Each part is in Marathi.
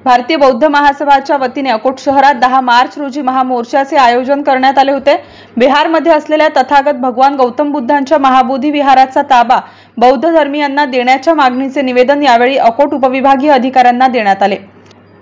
भारतीय बौद्ध महासभाच्या वतीने अकोट शहरात 10 मार्च रोजी महामोर्चाचे आयोजन करण्यात आले होते। बिहारमध्ये असलेल्या तथागत भगवान गौतम बुद्धांच्या महाबोधी विहाराचा ताबा बौद्ध धर्मीयांना देण्याच्या मागणीचे निवेदन यावेळी अकोट उपविभागीय अधिकाऱ्यांना देण्यात आले।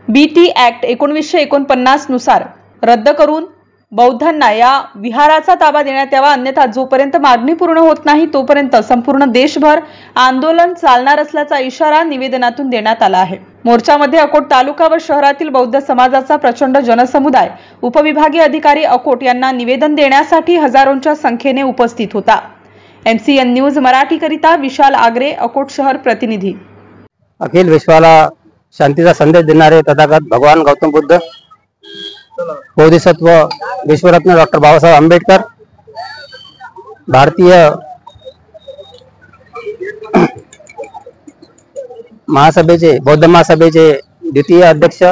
BT ऍक्ट 1949 नुसार रद्द करून बौद्धांना या विहाराचा ताबा देण्यात यावा, अन्यथा जोपर्यंत मागणी पूर्ण होत नाही तोपर्यंत संपूर्ण देशभर आंदोलन चालणार असल्याचा इशारा निवेदनातून देण्यात आला आहे। मोर्चामध्ये अकोट तालुका व शहरातील बौद्ध समाजाचा प्रचंड जनसमुदाय उपविभागीय अधिकारी अकोट यांना निवेदन देण्यासाठी हजारोंच्या संख्येने उपस्थित होता। MCN न्यूज मराठी करिता विशाल आगरे, अकोट शहर प्रतिनिधी। अखिल विश्वाला शांतीचा संदेश देणारे तथागत भगवान गौतम बुद्ध, बोधिसत्व विश्वरत्न डॉक्टर बाबासाहेब आंबेडकर, भारतीय महासभेचे बौद्ध महासभेचे द्वितीय अध्यक्ष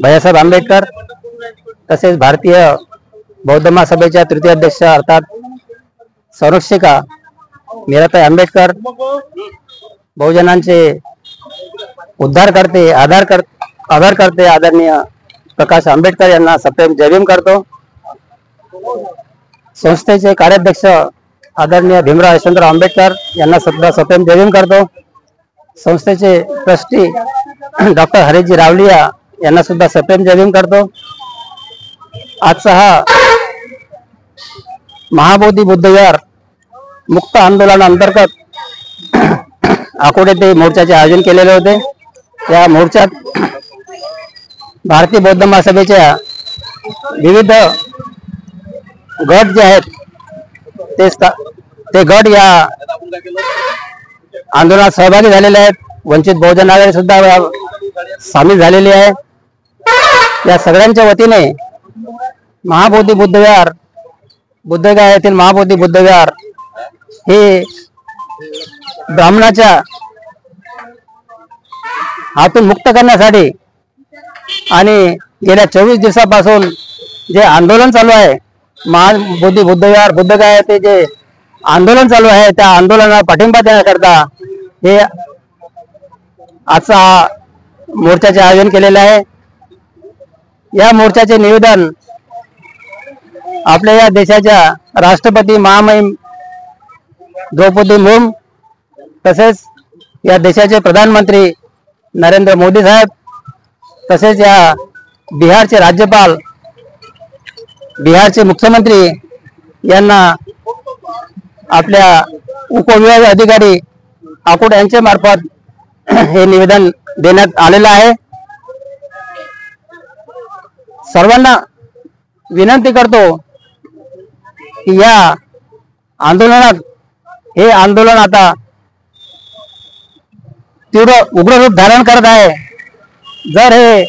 भैयासाहेब आंबेडकर, तसेच भारतीय बौद्ध महासभेच्या तृतीय अध्यक्ष अर्थात संरक्षिका मीराताई आंबेडकर, बहुजनांचे उद्धारकर्ते आधारकर्ते आदरणीय प्रकाश आंबेडकर यांना सप्रेम जय भीम करतो। संस्थेचे कार्याध्यक्ष आदरणीय भीमराव यशवंतराव आंबेडकर यांना सुद्धा सप्रेम जय भीम करतो। संस्थेचे ट्रस्टी डॉक्टर हरीजी रावलिया यांना सुद्धा सप्रेम जय भीम करतो। आजचा हा महाबोधी बुद्ध विहार मुक्त आंदोलनाअंतर्गत अकोट येथे मोर्चाचे आयोजन केलेले होते। या मोर्चात भारतीय बौद्ध महासभेच्या विविध गट जे आहेत ते गट या आंदोलनात सहभागी झालेले आहेत। वंचित बहुजन आघाडी सुद्धा सामील झालेली आहे। या सगळ्यांच्या वतीने महाबोधी बुद्ध विहार बुद्धगया येथील महाबोधी बुद्ध विहार हे ब्राह्मणाच्या हातून मुक्त करण्यासाठी आणि गेल्या 24 दिवसापासून जे आंदोलन चालू आहे, महाबोधी बुद्ध विहार बुद्धगया येथे जे आंदोलन चालू आहे त्या आंदोलनाला पाठिंबा देण्याकरता हे आजचा मोर्चाचे आयोजन केलेले आहे। या मोर्चाचे निवेदन आपल्या या देशाच्या राष्ट्रपती महामहिम द्रौपदी मुर्मू, तसेच या देशाचे प्रधानमंत्री नरेंद्र मोदी साहेब, तसेच या बिहारचे राज्यपाल, बिहारचे मुख्यमंत्री यांना आपल्या उपविभागीय अधिकारी अकोट यांच्या मार्फत हे निवेदन देण्यात आलेलं आहे। सर्वांना विनंती करतो की या आंदोलनात हे आंदोलन आता तीव्र उग्र रूप धारण करत आहे। जर हे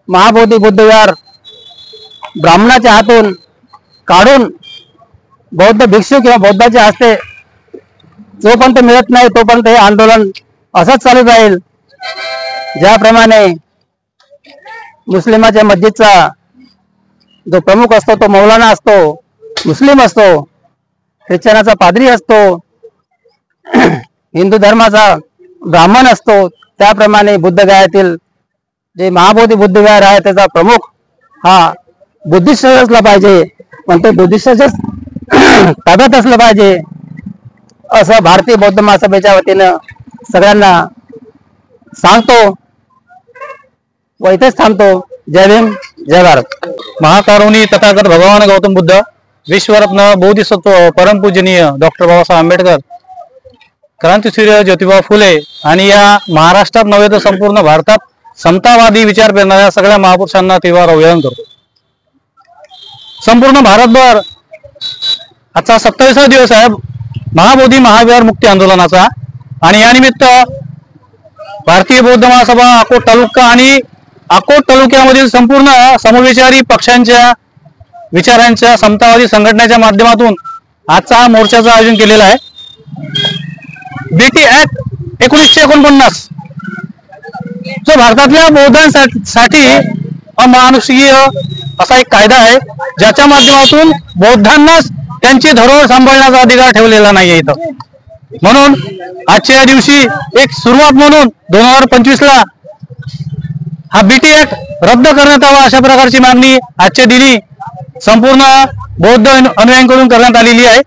महाबोधी बुद्ध विहार ब्राह्मणाच्या हातून काढून बौद्ध भिक्षू किंवा बौद्धाच्या हस्ते जोपर्यंत मिळत नाही तोपर्यंत हे आंदोलन असंच चालू राहील। ज्याप्रमाणे मुस्लिमाच्या मस्जिदचा जो प्रमुख असतो तो मौलाना असतो, मुस्लिम असतो, ख्रिश्चनाचा पादरी असतो, हिंदू धर्माचा ब्राह्मण असतो, त्याप्रमाणे बुद्धगयातील जे महाबोधी बुद्ध विहार आहे त्याचा प्रमुख हा बुद्धिस्ट असला पाहिजे, पण ते बुद्धिस्टच्याच ताब्यात असलं पाहिजे असं भारतीय बौद्ध महासभेच्या वतीनं सगळ्यांना सांगतो व इथेच थांबतो। जय भीम, जय भारत। महाकारुणी तथागत भगवान गौतम बुद्ध, विश्वरत्न बोधिसत्व परमपूजनीय डॉक्टर बाबासाहेब आंबेडकर, क्रांतीसूर्य ज्योतिबा फुले आणि या महाराष्ट्रात नव्हे तर संपूर्ण भारतात समतावादी विचार करणाऱ्या सगळ्या महापुरुषांना तीव्र अभिवादन करतो। संपूर्ण भारतभर आजचा 27वा दिवस आहे महाबोधी महाविहार मुक्ती आंदोलनाचा आणि या निमित्त भारतीय बौद्ध महासभा अकोट तालुका आणि अकोट तालुक्यामधील संपूर्ण समविचारी पक्षांच्या विचारांच्या समतावादी संघटनेच्या माध्यमातून आजचा हा मोर्चाचं आयोजन केलेलं आहे। BT ऍक्ट 1949 जो भारतातल्या बौद्धांसाठी अमानुषीय असा एक कायदा आहे, ज्याच्या माध्यमातून बौद्धांनाच त्यांची धरोहर सांभाळण्याचा अधिकार ठेवलेला नाहीये इथं। म्हणून आजच्या दिवशी एक सुरुवात म्हणून 2025 ला हा बीटी ऍक्ट रद्द करण्यात यावा अशा प्रकारची मागणी आजच्या दिनी संपूर्ण बौद्ध अनुयायांकडून करण्यात आलेली आहे.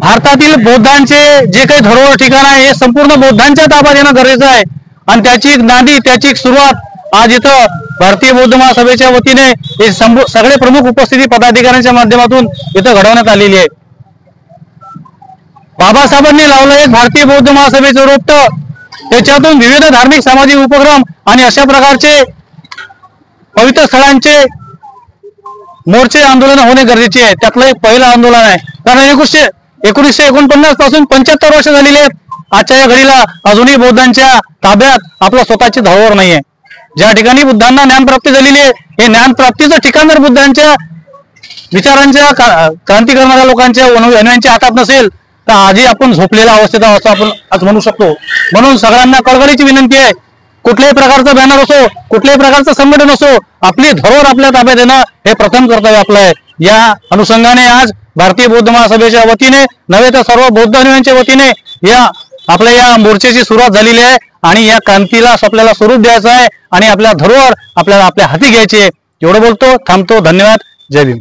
भारतातील बौद्धांचे जे काही धरोहर ठिकाण आहे हे संपूर्ण बौद्धांच्या ताब्यात येणं गरजेचं आहे आणि त्याची एक नांदी, त्याची एक सुरुवात आज इथं भारतीय बौद्ध महासभेच्या वतीने हे सगळे प्रमुख उपस्थिती पदाधिकाऱ्यांच्या माध्यमातून इथं घडवण्यात आलेली आहे. बाबासाहेबांनी लावलं एक भारतीय बौद्ध महासभेचं रोपटं, त्याच्यातून विविध धार्मिक सामाजिक उपक्रम आणि अशा प्रकारचे पवित्र स्थळांचे मोर्चे आंदोलन होणे गरजेचे आहे. त्यातलं एक पहिलं आंदोलन आहे, कारण 1949 पासून 75 वर्ष झालेली आहेत. आजच्या या घडीला अजूनही बौद्धांच्या ताब्यात आपलं स्वतःची धरोहर नाहीये. ज्या ठिकाणी बुद्धांना ज्ञानप्राप्ती झालेली आहे, हे ज्ञानप्राप्तीचं ठिकाण जर बुद्धांच्या विचारांच्या क्रांती करणाऱ्या लोकांच्या अनुयायांच्या हातात नसेल तर आजही आपण झोपलेल्या अवस्थेत आहोत असं आपण आज म्हणू शकतो. म्हणून सगळ्यांना कळकळीची विनंती आहे, कुठल्याही प्रकारचा बॅनर असो, कुठल्याही प्रकारचं संघटन असो, आपली धरोहर आपल्या ताब्यात येणं हे प्रथम कर्तव्य आपलं आहे. या अनुषंगाने आज भारतीय बौद्ध महासभेच्या वतीने नव्हे तर सर्व बौद्ध अनुयायांच्या वतीने आपल्या या मोर्चाची सुरुवात झालेली आहे आणि या क्रांतीला आपल्याला स्वरूप द्यायचं आहे आणि आपल्या धरोहर आपल्याला आपल्या हाती घ्यायची आहे. एवढं बोलतो, थांबतो. धन्यवाद. जय भीम.